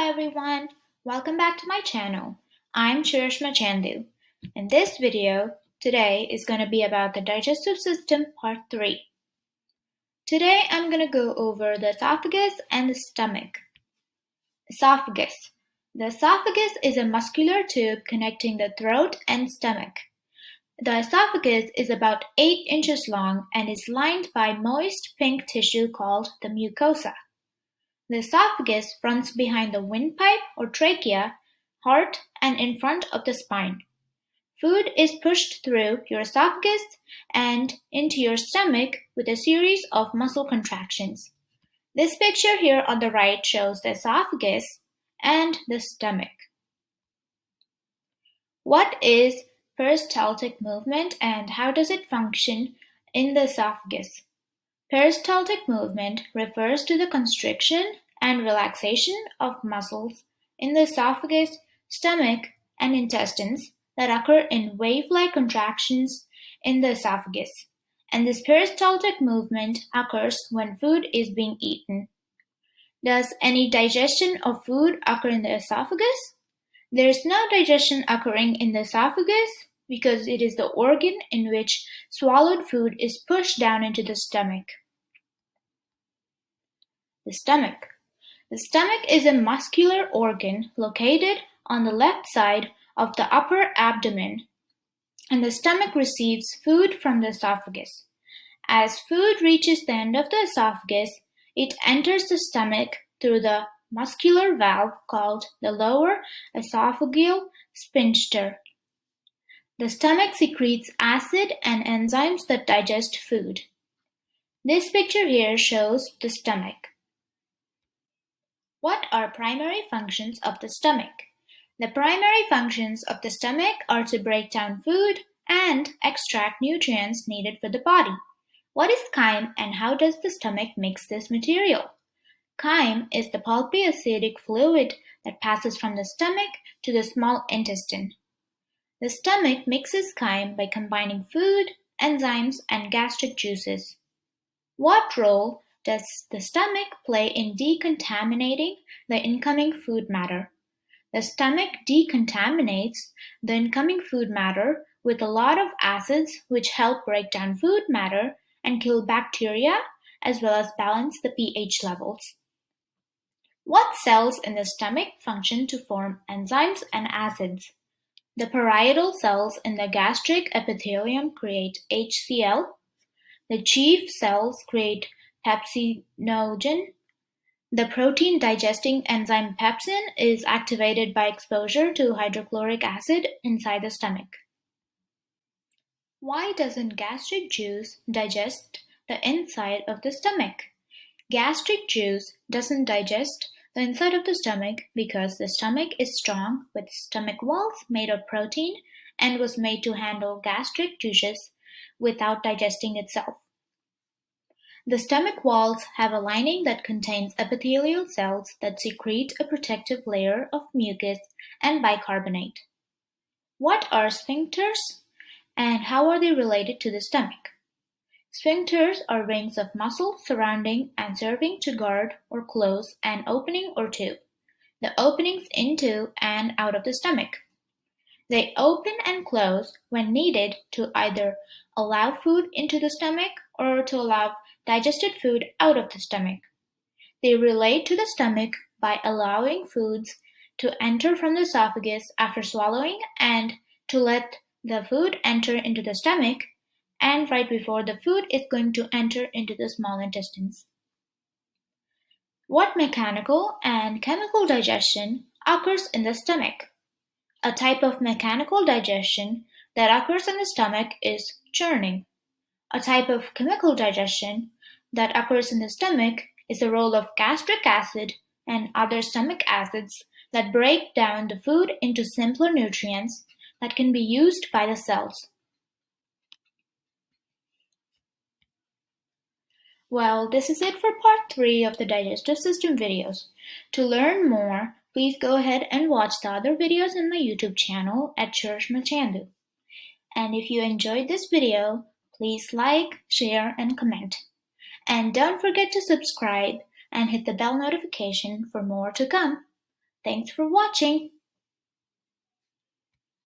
Hello everyone, welcome back to my channel. I'm Charishma Chandu. In this video, today is going to be about the digestive system part 3. Today I'm going to go over the esophagus and the stomach. Esophagus. The esophagus is a muscular tube connecting the throat and stomach. The esophagus is about 8 inches long and is lined by moist pink tissue called the mucosa. The esophagus runs behind the windpipe or trachea, heart, and in front of the spine. Food is pushed through your esophagus and into your stomach with a series of muscle contractions. This picture here on the right shows the esophagus and the stomach. What is peristaltic movement and how does it function in the esophagus? Peristaltic movement refers to the constriction and relaxation of muscles in the esophagus, stomach, and intestines that occur in wave-like contractions in the esophagus. And this peristaltic movement occurs when food is being eaten. Does any digestion of food occur in the esophagus? There is no digestion occurring in the esophagus because it is the organ in which swallowed food is pushed down into the stomach. The stomach. The stomach is a muscular organ located on the left side of the upper abdomen, and the stomach receives food from the esophagus. As food reaches the end of the esophagus, it enters the stomach through the muscular valve called the lower esophageal sphincter. The stomach secretes acid and enzymes that digest food. This picture here shows the stomach. What are primary functions of the stomach? The primary functions of the stomach are to break down food and extract nutrients needed for the body. What is chyme and how does the stomach mix this material? Chyme is the pulpy acidic fluid that passes from the stomach to the small intestine. The stomach mixes chyme by combining food, enzymes, and gastric juices. What role does the stomach play in decontaminating the incoming food matter? The stomach decontaminates the incoming food matter with a lot of acids which help break down food matter and kill bacteria as well as balance the pH levels. What cells in the stomach function to form enzymes and acids? The parietal cells in the gastric epithelium create HCl. The chief cells create pepsinogen. The protein digesting enzyme pepsin is activated by exposure to hydrochloric acid inside the stomach. Why doesn't gastric juice digest the inside of the stomach? Gastric juice doesn't digest the inside of the stomach because the stomach is strong with stomach walls made of protein and was made to handle gastric juices without digesting itself. The stomach walls have a lining that contains epithelial cells that secrete a protective layer of mucus and bicarbonate. What are sphincters and how are they related to the stomach? Sphincters are rings of muscle surrounding and serving to guard or close an opening or tube, the openings into and out of the stomach. They open and close when needed to either allow food into the stomach or to allow digested food out of the stomach. They relate to the stomach by allowing foods to enter from the esophagus after swallowing and to let the food enter into the stomach and right before the food is going to enter into the small intestines. What mechanical and chemical digestion occurs in the stomach? A type of mechanical digestion that occurs in the stomach is churning. A type of chemical digestion that occurs in the stomach is the role of gastric acid and other stomach acids that break down the food into simpler nutrients that can be used by the cells. Well, this is it for part 3 of the digestive system videos. To learn more, please go ahead and watch the other videos in my YouTube channel at Charishma Chandu. And if you enjoyed this video, please like, share, and comment. And don't forget to subscribe and hit the bell notification for more to come. Thanks for watching.